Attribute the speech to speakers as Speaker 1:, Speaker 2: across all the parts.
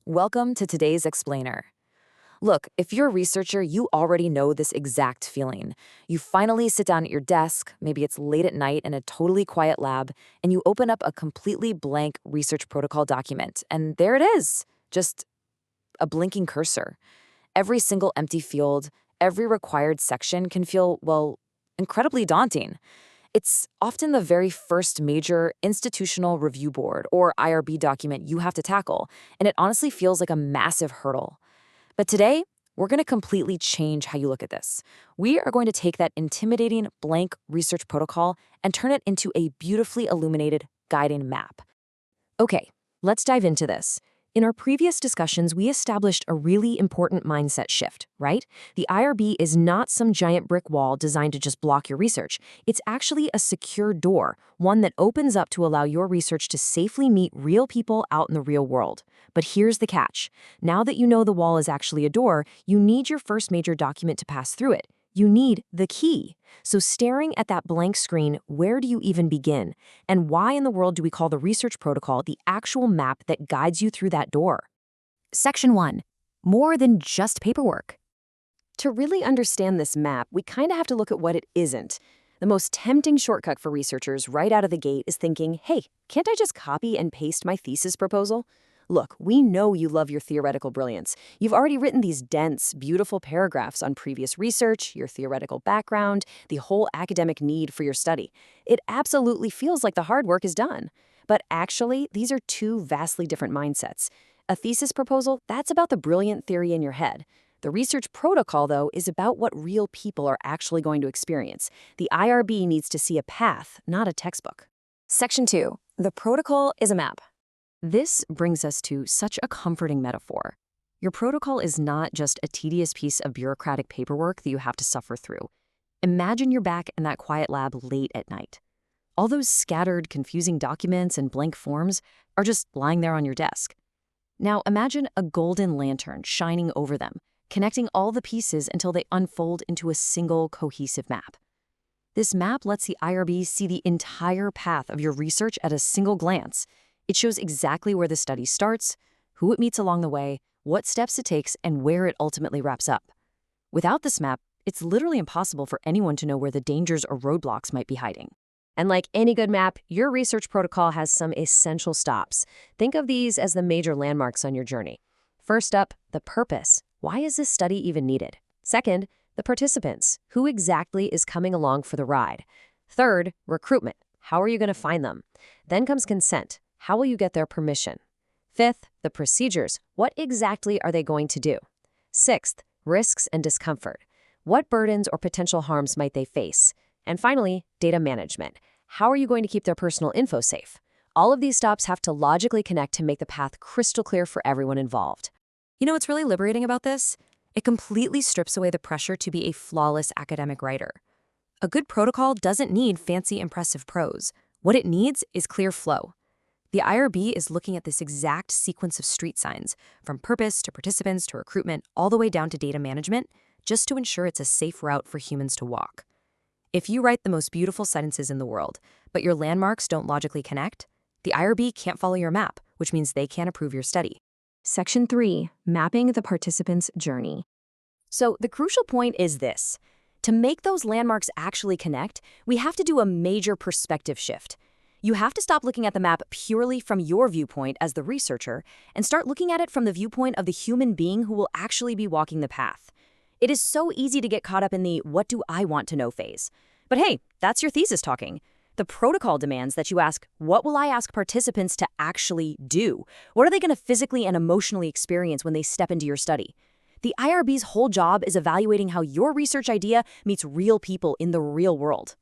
Speaker 1: Welcome to today's explainer. Look, if you're a researcher, you already know this exact feeling. You finally sit down at your desk, maybe it's late at night in a totally quiet lab, and you open up a completely blank research protocol document, and there it is, just a blinking cursor. Every single empty field, every required section can feel, well, incredibly daunting. It's often the very first major institutional review board or IRB document you have to tackle, and it honestly feels like a massive hurdle. But today, we're going to completely change how you look at this. We are going to take that intimidating blank research protocol and turn it into a beautifully illuminated guiding map. Okay, let's dive into this. In our previous discussions, we established a really important mindset shift, right? The IRB is not some giant brick wall designed to just block your research. It's actually a secure door, one that opens up to allow your research to safely meet real people out in the real world. But here's the catch. Now that you know the wall is actually a door, you need your first major document to pass through it. You need the key. So staring at that blank screen, where do you even begin? And why in the world do we call the research protocol the actual map that guides you through that door? Section 1. More than just paperwork. To really understand this map, we kind of have to look at what it isn't. The most tempting shortcut for researchers right out of the gate is thinking, hey, can't I just copy and paste my thesis proposal? Look, we know you love your theoretical brilliance. You've already written these dense, beautiful paragraphs on previous research, your theoretical background, the whole academic need for your study. It absolutely feels like the hard work is done. But actually, these are two vastly different mindsets. A thesis proposal, that's about the brilliant theory in your head. The research protocol, though, is about what real people are actually going to experience. The IRB needs to see a path, not a textbook. Section 2. The protocol is a map. This brings us to such a comforting metaphor. Your protocol is not just a tedious piece of bureaucratic paperwork that you have to suffer through. Imagine you're back in that quiet lab late at night. All those scattered, confusing documents and blank forms are just lying there on your desk. Now imagine a golden lantern shining over them, connecting all the pieces until they unfold into a single cohesive map. This map lets the IRB see the entire path of your research at a single glance. It shows exactly where the study starts, who it meets along the way, what steps it takes, and where it ultimately wraps up. Without this map, it's literally impossible for anyone to know where the dangers or roadblocks might be hiding. And like any good map, your research protocol has some essential stops. Think of these as the major landmarks on your journey. First up, the purpose. Why is this study even needed? Second, the participants. Who exactly is coming along for the ride? Third, recruitment. How are you going to find them? Then comes consent. How will you get their permission? Fifth, the procedures. What exactly are they going to do? Sixth, risks and discomfort. What burdens or potential harms might they face? And finally, data management. How are you going to keep their personal info safe? All of these stops have to logically connect to make the path crystal clear for everyone involved. You know what's really liberating about this? It completely strips away the pressure to be a flawless academic writer. A good protocol doesn't need fancy, impressive prose. What it needs is clear flow. The IRB is looking at this exact sequence of street signs, from purpose to participants to recruitment, all the way down to data management, just to ensure it's a safe route for humans to walk. If you write the most beautiful sentences in the world, but your landmarks don't logically connect, the IRB can't follow your map, which means they can't approve your study. Section 3. Mapping the participant's journey. So the crucial point is this. To make those landmarks actually connect, we have to do a major perspective shift. You have to stop looking at the map purely from your viewpoint as the researcher and start looking at it from the viewpoint of the human being who will actually be walking the path. It is so easy to get caught up in the what do I want to know phase. But hey, that's your thesis talking. The protocol demands that you ask, what will I ask participants to actually do? What are they going to physically and emotionally experience when they step into your study? The IRB's whole job is evaluating how your research idea meets real people in the real world.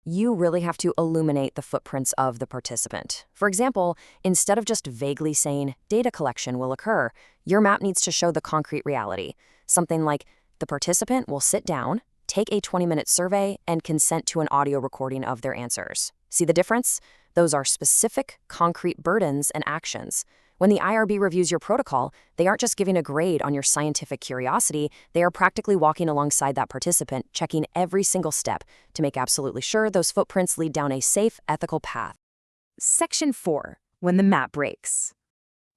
Speaker 1: You really have to illuminate the footprints of the participant. For example, instead of just vaguely saying data collection will occur, your map needs to show the concrete reality. Something like the participant will sit down, take a 20-minute survey, and consent to an audio recording of their answers. See the difference? Those are specific, concrete burdens and actions. When the IRB reviews your protocol, they aren't just giving a grade on your scientific curiosity, they are practically walking alongside that participant, checking every single step to make absolutely sure those footprints lead down a safe, ethical path. Section 4. When the map breaks.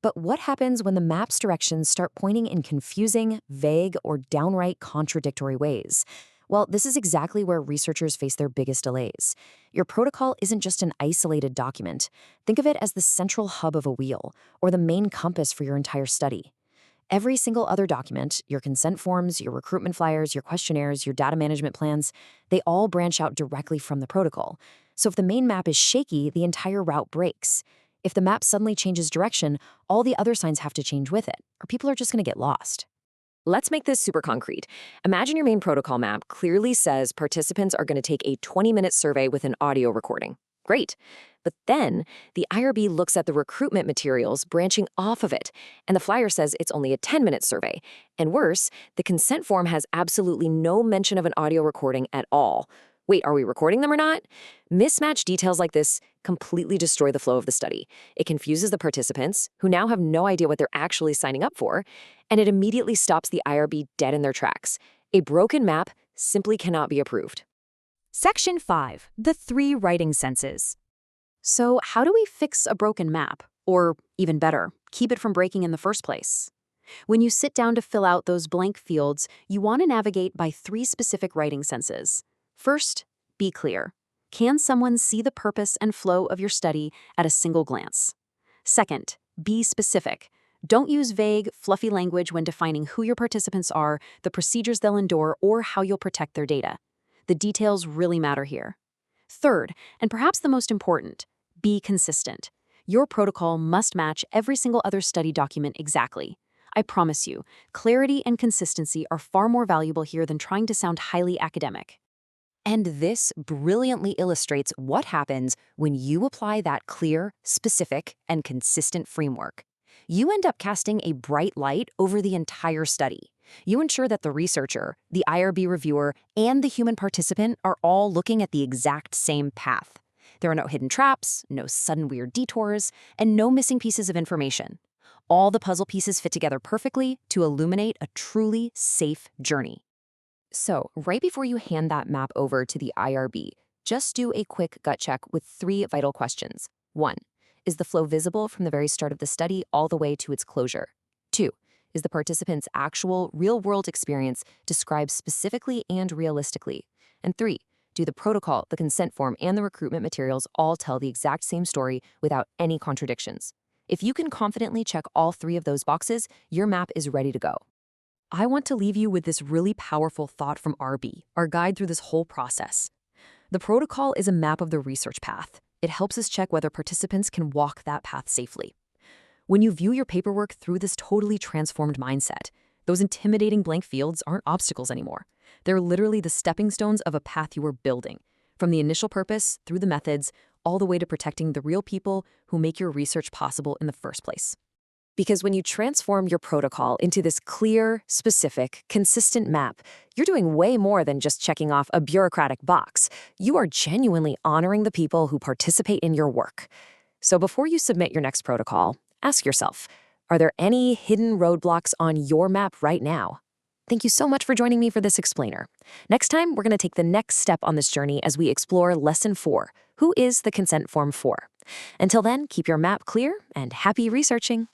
Speaker 1: But what happens when the map's directions start pointing in confusing, vague, or downright contradictory ways? Well, this is exactly where researchers face their biggest delays. Your protocol isn't just an isolated document. Think of it as the central hub of a wheel, or the main compass for your entire study. Every single other document, your consent forms, your recruitment flyers, your questionnaires, your data management plans, they all branch out directly from the protocol. So if the main map is shaky, the entire route breaks. If the map suddenly changes direction, all the other signs have to change with it, or people are just going to get lost. Let's make this super concrete. Imagine your main protocol map clearly says participants are going to take a 20-minute survey with an audio recording. Great. But then the IRB looks at the recruitment materials branching off of it, and the flyer says it's only a 10-minute survey. And worse, the consent form has absolutely no mention of an audio recording at all. Wait, are we recording them or not? Mismatched details like this completely destroy the flow of the study. It confuses the participants, who now have no idea what they're actually signing up for, and it immediately stops the IRB dead in their tracks. A broken map simply cannot be approved.
Speaker 2: Section 5. The 3 writing senses.
Speaker 3: So how do we fix a broken map? Or, even better, keep it from breaking in the first place? When you sit down to fill out those blank fields, you want to navigate by 3 specific writing senses. First, be clear. Can someone see the purpose and flow of your study at a single glance? Second, be specific. Don't use vague, fluffy language when defining who your participants are, the procedures they'll endure, or how you'll protect their data. The details really matter here. Third, and perhaps the most important, be consistent. Your protocol must match every single other study document exactly. I promise you, clarity and consistency are far more valuable here than trying to sound highly academic.
Speaker 1: And this brilliantly illustrates what happens when you apply that clear, specific, and consistent framework. You end up casting a bright light over the entire study. You ensure that the researcher, the IRB reviewer, and the human participant are all looking at the exact same path. There are no hidden traps, no sudden weird detours, and no missing pieces of information. All the puzzle pieces fit together perfectly to illuminate a truly safe journey. So, right before you hand that map over to the IRB, just do a quick gut check with 3 vital questions. 1. Is the flow visible from the very start of the study all the way to its closure? 2. Is the participant's actual, real-world experience described specifically and realistically? And 3. Do the protocol, the consent form, and the recruitment materials all tell the exact same story without any contradictions? If you can confidently check all 3 of those boxes, your map is ready to go. I want to leave you with this really powerful thought from RB, our guide through this whole process. The protocol is a map of the research path. It helps us check whether participants can walk that path safely. When you view your paperwork through this totally transformed mindset, those intimidating blank fields aren't obstacles anymore. They're literally the stepping stones of a path you are building, from the initial purpose, through the methods, all the way to protecting the real people who make your research possible in the first place. Because when you transform your protocol into this clear, specific, consistent map, you're doing way more than just checking off a bureaucratic box. You are genuinely honoring the people who participate in your work. So before you submit your next protocol, ask yourself, are there any hidden roadblocks on your map right now? Thank you so much for joining me for this explainer. Next time, we're going to take the next step on this journey as we explore Lesson 4, Who is the Consent Form for? Until then, keep your map clear and happy researching.